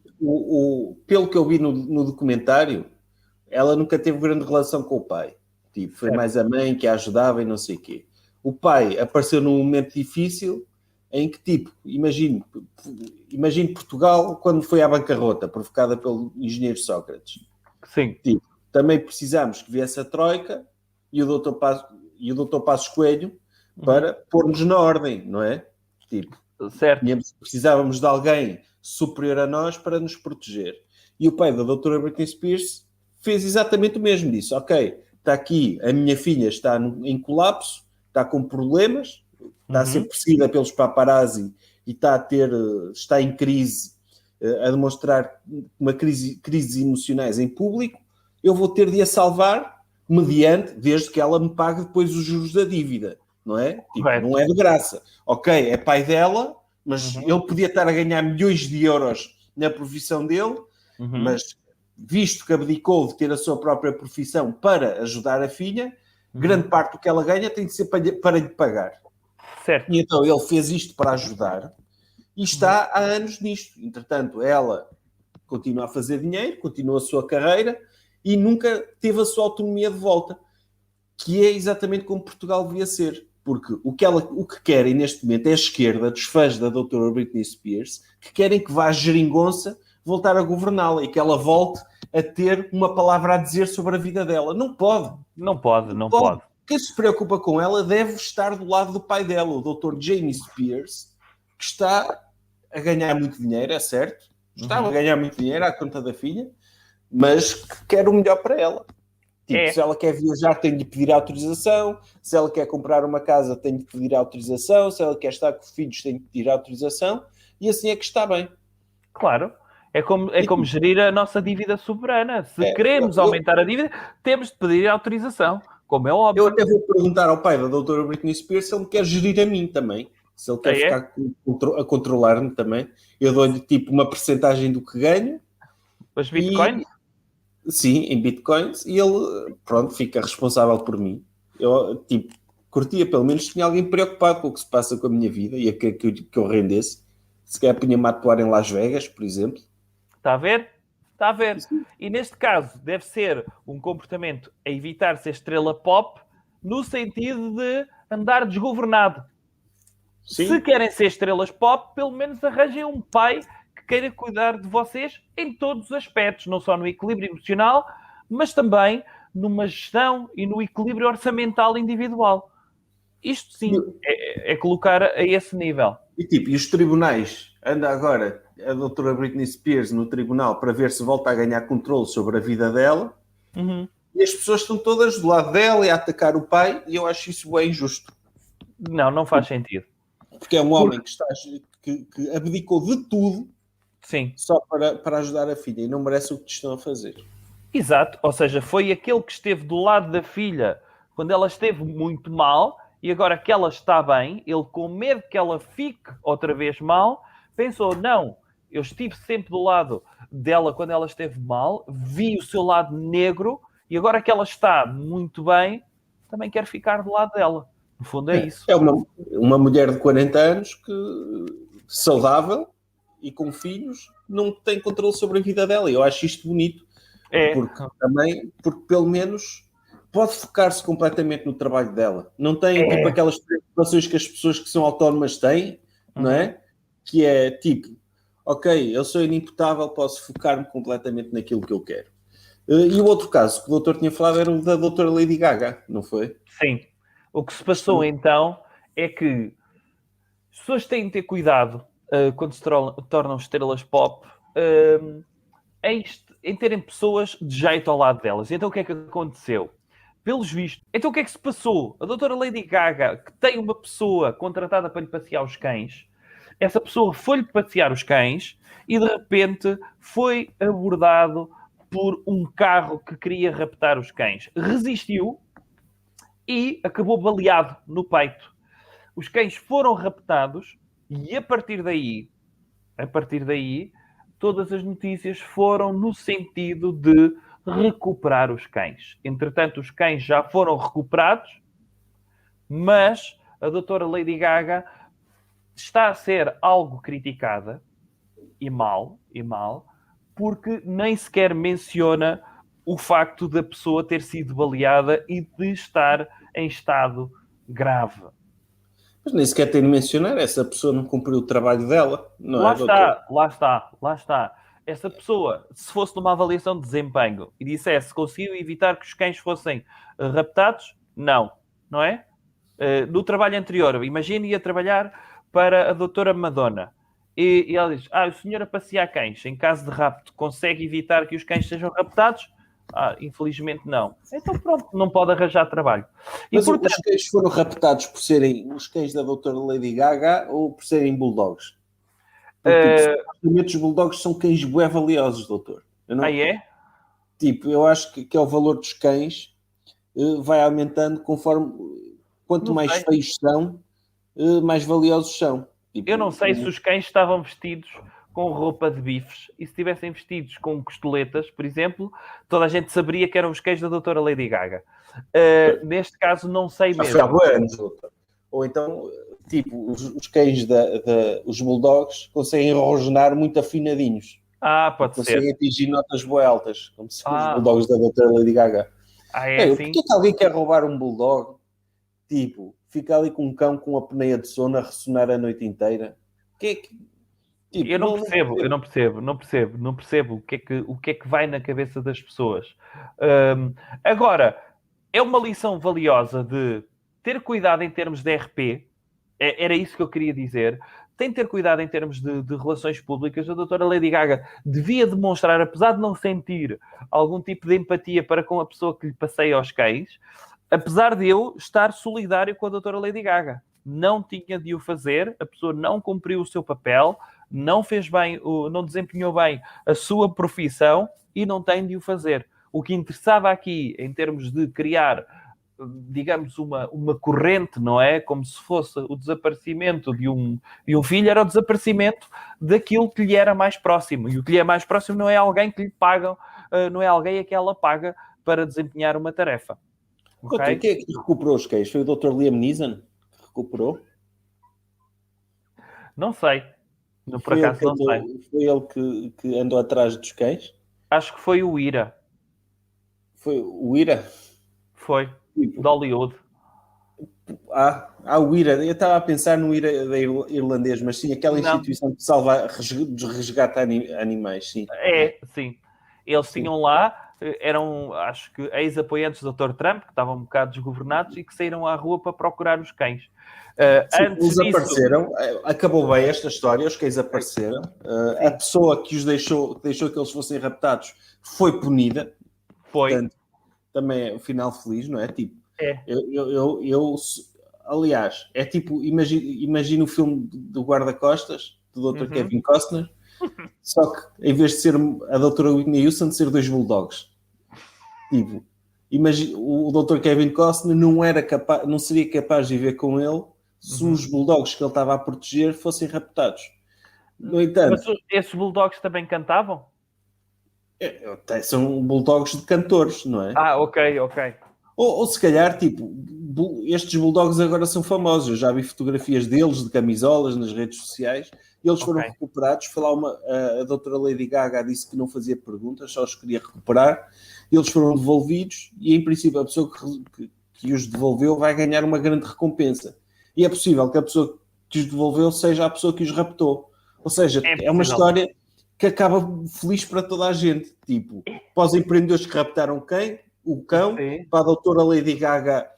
pelo que eu vi no documentário, ela nunca teve grande relação com o pai. Tipo, foi Certo. mais a mãe que a ajudava e não sei o quê. O pai apareceu num momento difícil em que, tipo, imagine Portugal quando foi à bancarrota, provocada pelo engenheiro Sócrates. Sim, Tipo, também precisámos que viesse a Troika e o Dr. Passos Coelho para pôr-nos na ordem, não é? Tipo, certo. precisávamos de alguém superior a nós para nos proteger. E o pai da doutora Britney Spears fez exatamente o mesmo. Disse, ok, está aqui, a minha filha está em colapso, está com problemas, está a ser perseguida pelos paparazzi e está em crise, a demonstrar crises emocionais em público. Eu vou ter de a salvar desde que ela me pague depois os juros da dívida, não é? Tipo, não é de graça. Ok, é pai dela, mas ele podia estar a ganhar milhões de euros na profissão dele, mas visto que abdicou de ter a sua própria profissão para ajudar a filha, grande parte do que ela ganha tem de ser para lhe pagar. Certo. E então ele fez isto para ajudar e está há anos nisto. Entretanto, ela continua a fazer dinheiro, continua a sua carreira e nunca teve a sua autonomia de volta, que é exatamente como Portugal devia ser. Porque o que querem neste momento é a esquerda, dos fãs da doutora Britney Spears, que querem que vá a geringonça voltar a governá-la e que ela volte a ter uma palavra a dizer sobre a vida dela. Não pode. Não pode. Quem se preocupa com ela deve estar do lado do pai dela, o Dr. Jamie Spears, que está a ganhar muito dinheiro, é certo? Estava a ganhar muito dinheiro à conta da filha, mas que quer o melhor para ela. Tipo, se ela quer viajar, tem de pedir autorização. Se ela quer comprar uma casa, tem de pedir autorização. Se ela quer estar com filhos, tem de pedir autorização. E assim é que está bem. Claro. É como gerir a nossa dívida soberana. Se queremos aumentar a dívida, temos de pedir autorização, como é óbvio. Eu até vou perguntar ao pai da doutora Britney Spears se ele me quer gerir a mim também. Se ele quer ficar a controlar-me também. Eu dou-lhe tipo uma percentagem do que ganho. Os bitcoins? Sim, em bitcoins. E ele, pronto, fica responsável por mim. Eu, tipo, curtia pelo menos tinha alguém preocupado com o que se passa com a minha vida e a que eu rendesse. Se calhar punha-me a atuar em Las Vegas, por exemplo. Está a ver? Está a ver. E neste caso, deve ser um comportamento a evitar ser estrela pop no sentido de andar desgovernado. Sim. Se querem ser estrelas pop, pelo menos arranjem um pai que queira cuidar de vocês em todos os aspectos, não só no equilíbrio emocional, mas também numa gestão e no equilíbrio orçamental individual. Isto sim é colocar a esse nível. E os tribunais? Anda agora a doutora Britney Spears no tribunal para ver se volta a ganhar controle sobre a vida dela. E as pessoas estão todas do lado dela e a atacar o pai, e eu acho isso bem injusto. Não faz sentido. Porque é um homem que abdicou de tudo. Sim. Só para ajudar a filha e não merece o que te estão a fazer. Exato, ou seja, foi aquele que esteve do lado da filha quando ela esteve muito mal e agora que ela está bem, ele com medo que ela fique outra vez mal, pensou, não, eu estive sempre do lado dela quando ela esteve mal, vi o seu lado negro e agora que ela está muito bem, também quero ficar do lado dela. No fundo é isso. É uma mulher de 40 anos que saudável e com filhos, não tem controle sobre a vida dela. Eu acho isto bonito. Porque pelo menos pode focar-se completamente no trabalho dela. Não tem tipo aquelas preocupações que as pessoas que são autónomas têm, não é? Que é tipo, ok, eu sou inimputável, posso focar-me completamente naquilo que eu quero. E o outro caso que o doutor tinha falado era o da doutora Lady Gaga, não foi? Sim. O que se passou então é que as pessoas têm de ter cuidado quando se tornam estrelas pop em terem pessoas de jeito ao lado delas. Então o que é que aconteceu? Pelos vistos. Então o que é que se passou? A doutora Lady Gaga, que tem uma pessoa contratada para lhe passear os cães, essa pessoa foi-lhe passear os cães e de repente foi abordado por um carro que queria raptar os cães. Resistiu e acabou baleado no peito. Os cães foram raptados e a partir daí, todas as notícias foram no sentido de recuperar os cães. Entretanto, os cães já foram recuperados, mas a doutora Lady Gaga está a ser algo criticada e mal, porque nem sequer menciona o facto da pessoa ter sido baleada e de estar em estado grave. Mas nem sequer tem de mencionar, essa pessoa não cumpriu o trabalho dela, não é, doutor? Lá está. Essa pessoa, se fosse numa avaliação de desempenho e dissesse conseguiu evitar que os cães fossem raptados, não é? No trabalho anterior, imagine ia trabalhar para a doutora Madonna e ela diz, o senhor a passear cães, em caso de rapto, consegue evitar que os cães sejam raptados? Infelizmente não. Então pronto, não pode arranjar trabalho. Mas os cães foram raptados por serem os cães da doutora Lady Gaga ou por serem bulldogs? Porque, supostamente, os bulldogs são cães bué valiosos, doutor. É? Tipo, eu acho que é o valor dos cães vai aumentando conforme... Quanto mais feios são, mais valiosos são. Tipo, eu não sei se os cães estavam vestidos com roupa de bifes e se estivessem vestidos com costeletas, por exemplo, toda a gente saberia que eram os cães da doutora Lady Gaga. Neste caso, não sei mesmo. Foi há bué anos, doutor. Ou então, tipo, os cães os bulldogs conseguem rosnar muito afinadinhos. Pode ser. Conseguem atingir notas bué altas, como são os bulldogs da doutora Lady Gaga. Assim? Porquê que alguém quer roubar um bulldog? Tipo, fica ali com um cão com a apneia de sono a ressonar a noite inteira. Tipo, eu não percebo o que é que vai na cabeça das pessoas. Agora, é uma lição valiosa de ter cuidado em termos de RP. Era isso que eu queria dizer. Tem de ter cuidado em termos de relações públicas. A doutora Lady Gaga devia demonstrar, apesar de não sentir algum tipo de empatia para com a pessoa que lhe passeia aos cães, apesar de eu estar solidário com a doutora Lady Gaga. Não tinha de o fazer, a pessoa não cumpriu o seu papel, não fez bem, não desempenhou bem a sua profissão e não tem de o fazer. O que interessava aqui, em termos de criar, digamos, uma corrente, não é? Como se fosse o desaparecimento de um filho, era o desaparecimento daquilo que lhe era mais próximo. E o que lhe é mais próximo não é alguém que lhe pagam, não é alguém a que ela paga para desempenhar uma tarefa. Okay? Quem é que recuperou os cães? Foi o Dr. Liam Neeson que recuperou? Não sei. Por acaso não sei. Foi ele que andou atrás dos cães? Acho que foi o Ira. Foi o Ira? Foi. Tipo, de Hollywood. O Ira. Eu estava a pensar no Ira irlandês, mas sim, aquela instituição que resgata animais, sim. Sim. Eles tinham lá... eram, acho que, ex-apoiantes do Dr. Trump, que estavam um bocado desgovernados e que saíram à rua para procurar os cães. Eles apareceram, acabou bem esta história, os cães apareceram. A pessoa que os deixou que eles fossem raptados foi punida. Foi. Portanto, também é o final feliz, não é? Tipo, eu aliás, é tipo, imagina o filme do guarda-costas, do Dr. Kevin Costner, só que em vez de ser a doutora Whitney Houston, de ser dois bulldogs. Tipo, imagina, o Dr. Kevin Costner não seria capaz de viver com ele se os bulldogs que ele estava a proteger fossem raptados. No entanto... Mas esses bulldogs também cantavam? São bulldogs de cantores, não é? Ok. Ou se calhar, tipo, estes bulldogs agora são famosos. Eu já vi fotografias deles, de camisolas, nas redes sociais. E eles foram recuperados. Foi lá a doutora Lady Gaga disse que não fazia perguntas, só os queria recuperar. Eles foram devolvidos e, em princípio, a pessoa que os devolveu vai ganhar uma grande recompensa. E é possível que a pessoa que os devolveu seja a pessoa que os raptou. Ou seja, é uma história que acaba feliz para toda a gente. Tipo, para os empreendedores que raptaram o cão, para a doutora Lady Gaga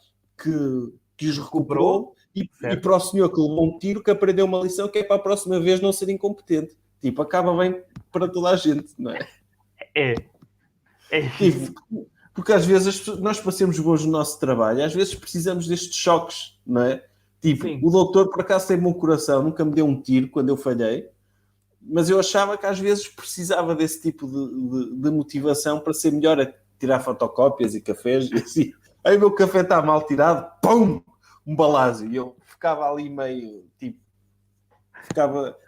que os recuperou e para o senhor que levou um tiro que aprendeu uma lição que é para a próxima vez não ser incompetente. Tipo, acaba bem para toda a gente, não é? Tipo, porque às vezes nós passamos bons no nosso trabalho, às vezes precisamos destes choques, não é? Tipo, o doutor por acaso tem bom coração, nunca me deu um tiro quando eu falhei, mas eu achava que às vezes precisava desse tipo de motivação para ser melhor a tirar fotocópias e cafés e assim. Aí o meu café está mal tirado, pum! Um balazo. E eu ficava ali meio, tipo...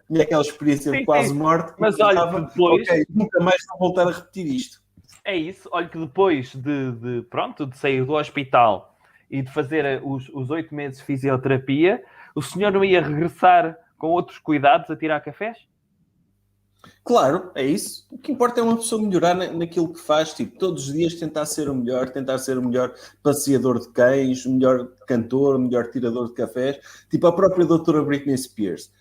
Tinha aquela experiência de quase morte. Mas olha, depois... nunca mais vou voltar a repetir isto. É isso. Olha que depois de sair do hospital e de fazer os 8 meses de fisioterapia, o senhor não ia regressar com outros cuidados a tirar cafés? Claro, é isso. O que importa é uma pessoa melhorar naquilo que faz, tipo, todos os dias tentar ser o melhor, tentar ser o melhor passeador de cães, o melhor cantor, o melhor tirador de cafés. Tipo, a própria doutora Britney Spears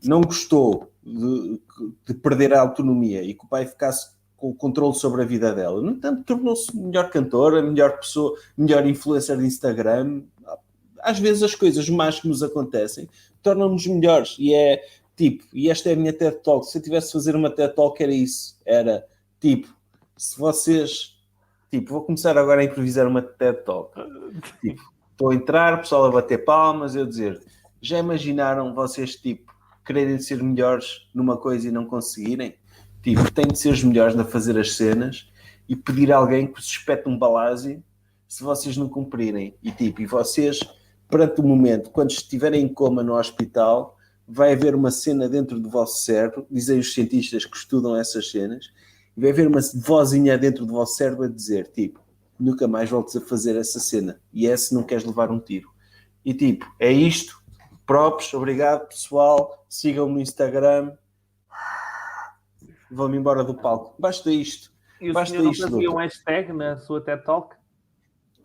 não gostou de perder a autonomia e que o pai ficasse com o controle sobre a vida dela. No entanto, tornou-se melhor cantora, melhor pessoa, melhor influencer de Instagram. Às vezes as coisas más que nos acontecem tornam-nos melhores e é tipo, e esta é a minha TED Talk. Se eu tivesse de fazer uma TED Talk era isso, era tipo, se vocês, tipo, vou começar agora a improvisar uma TED Talk. Tipo, estou a entrar, o pessoal a bater palmas, eu dizer, já imaginaram vocês, tipo, quererem ser melhores numa coisa e não conseguirem? Tipo, têm de ser os melhores a fazer as cenas e pedir a alguém que vos espete um balásio se vocês não cumprirem. E tipo, e vocês, perante o momento, quando estiverem em coma no hospital, vai haver uma cena dentro do vosso cérebro, dizem os cientistas que estudam essas cenas, e vai haver uma vozinha dentro do vosso cérebro a dizer, tipo, nunca mais voltes a fazer essa cena. E é se não queres levar um tiro. E tipo, é isto. Props, obrigado pessoal. Sigam-me no Instagram. Vão-me embora do palco. Basta isto. E o Basta senhor não isto, fazia doutor. um hashtag na sua TED Talk?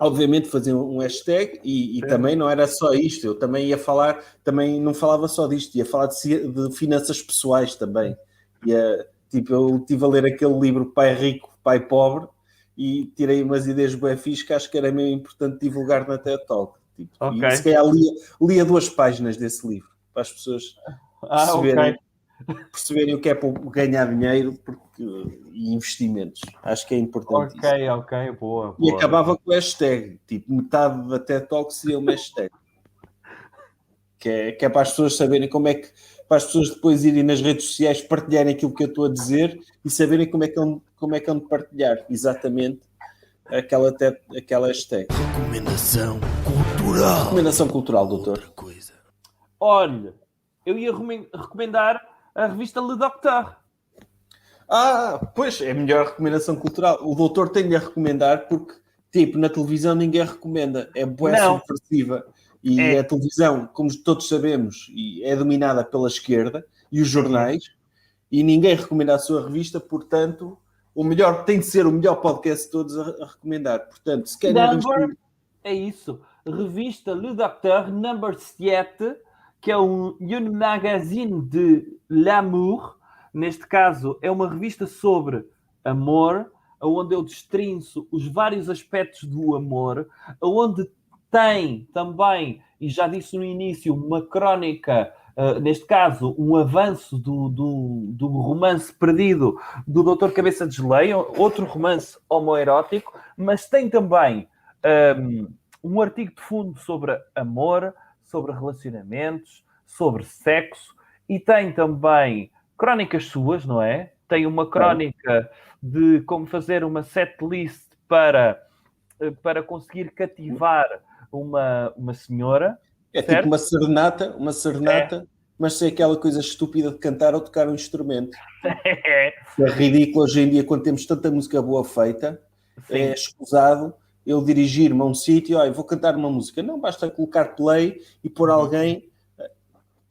Obviamente fazia um hashtag e também não era só isto, eu também ia falar, também não falava só disto, ia falar de finanças pessoais também. Tipo, eu estive a ler aquele livro Pai Rico, Pai Pobre e tirei umas ideias bué fixe que acho que era meio importante divulgar na TED Talk. Tipo, Ok. E se calhar lia 2 páginas desse livro para as pessoas perceberem o que é para ganhar dinheiro e investimentos. Acho que é importante isso. Ok, boa. E acabava com o hashtag. Tipo, metade da TED Talk seria uma hashtag. Que é para as pessoas saberem como é que... Para as pessoas depois irem nas redes sociais partilharem aquilo que eu estou a dizer e saberem como é que hão de partilhar. Exatamente aquela hashtag. Recomendação cultural. Recomendação cultural, doutor. Coisa. Olha, eu ia recomendar a revista Le Docteur. Pois, é a melhor recomendação cultural. O doutor tem de a recomendar porque, tipo, na televisão ninguém recomenda. É bué subversiva. E a televisão, como todos sabemos, é dominada pela esquerda e os jornais. E ninguém recomenda a sua revista, portanto, tem de ser o melhor podcast de todos a recomendar. Portanto, se querem... É isso. Revista Le Docteur, number 7, que é um magazine de l'amour. Neste caso, é uma revista sobre amor, onde eu destrinço os vários aspectos do amor, onde tem também, e já disse no início, uma crónica, neste caso, um avanço do romance perdido do Dr. Cabeça de Geleia, outro romance homoerótico, mas tem também um artigo de fundo sobre amor, sobre relacionamentos, sobre sexo, e tem também crónicas suas, não é? Tem uma crónica de como fazer uma setlist para conseguir cativar uma senhora. É certo? tipo uma serenata, mas sem aquela coisa estúpida de cantar ou tocar um instrumento. É ridículo hoje em dia, quando temos tanta música boa feita. Sim. É escusado eu dirigir-me a um sítio, vou cantar uma música. Não, basta colocar play e pôr alguém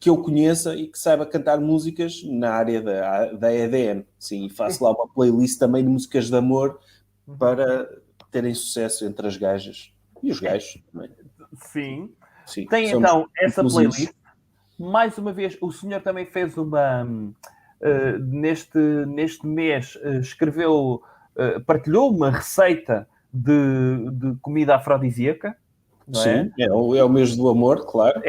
que eu conheça e que saiba cantar músicas na área da EDM. Sim, e faço lá uma playlist também de músicas de amor para terem sucesso entre as gajas e os gajos também. Sim. Sim, tem então essa playlist. Mais uma vez, o senhor também fez uma... neste mês escreveu, partilhou uma receita de comida afrodisíaca. Não Sim, é o mês do amor, claro.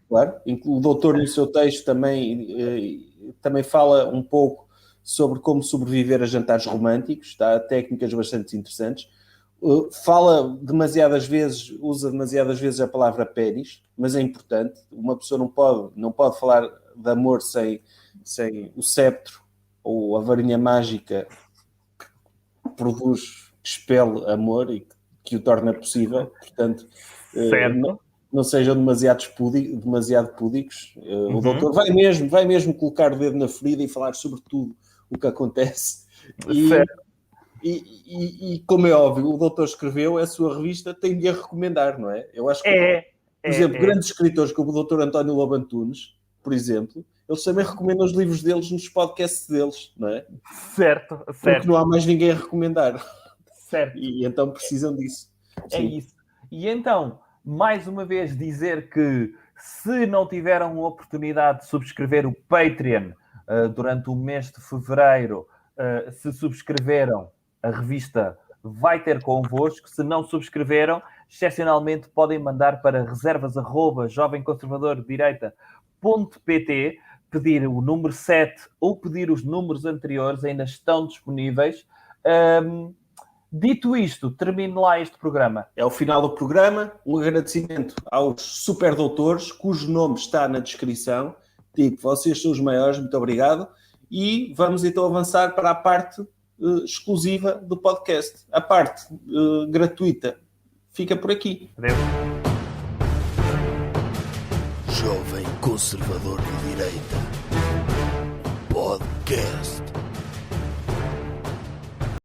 Claro. O doutor, no seu texto, também fala um pouco sobre como sobreviver a jantares românticos, tá? Técnicas bastante interessantes. Usa demasiadas vezes a palavra pênis, mas é importante. Uma pessoa não pode falar de amor sem o sceptro ou a varinha mágica que produz, que expele amor e que o torna possível. Portanto, não sejam demasiado púdicos. O doutor vai mesmo colocar o dedo na ferida e falar sobre tudo o que acontece. E como é óbvio, o doutor escreveu, a sua revista tem de a recomendar, não é? Eu acho que, por exemplo, grandes escritores como o doutor António Lobo Antunes, por exemplo, eles também recomendam os livros deles nos podcasts deles, não é? Certo. Porque não há mais ninguém a recomendar. Certo. E então precisam disso. É isso. E então, mais uma vez, dizer que se não tiveram a oportunidade de subscrever o Patreon durante o mês de fevereiro, se subscreveram, a revista vai ter convosco. Se não subscreveram, excepcionalmente podem mandar para reservas@jovemconservadordireita.pt, pedir o número 7 ou pedir os números anteriores, ainda estão disponíveis. Dito isto, termino lá este programa. É o final do programa. Um agradecimento aos superdoutores, cujo nome está na descrição. Tipo, vocês são os maiores, muito obrigado. E vamos então avançar para a parte exclusiva do podcast. A parte gratuita fica por aqui. Adeus. Jovem Conservador de Direita. Podcast.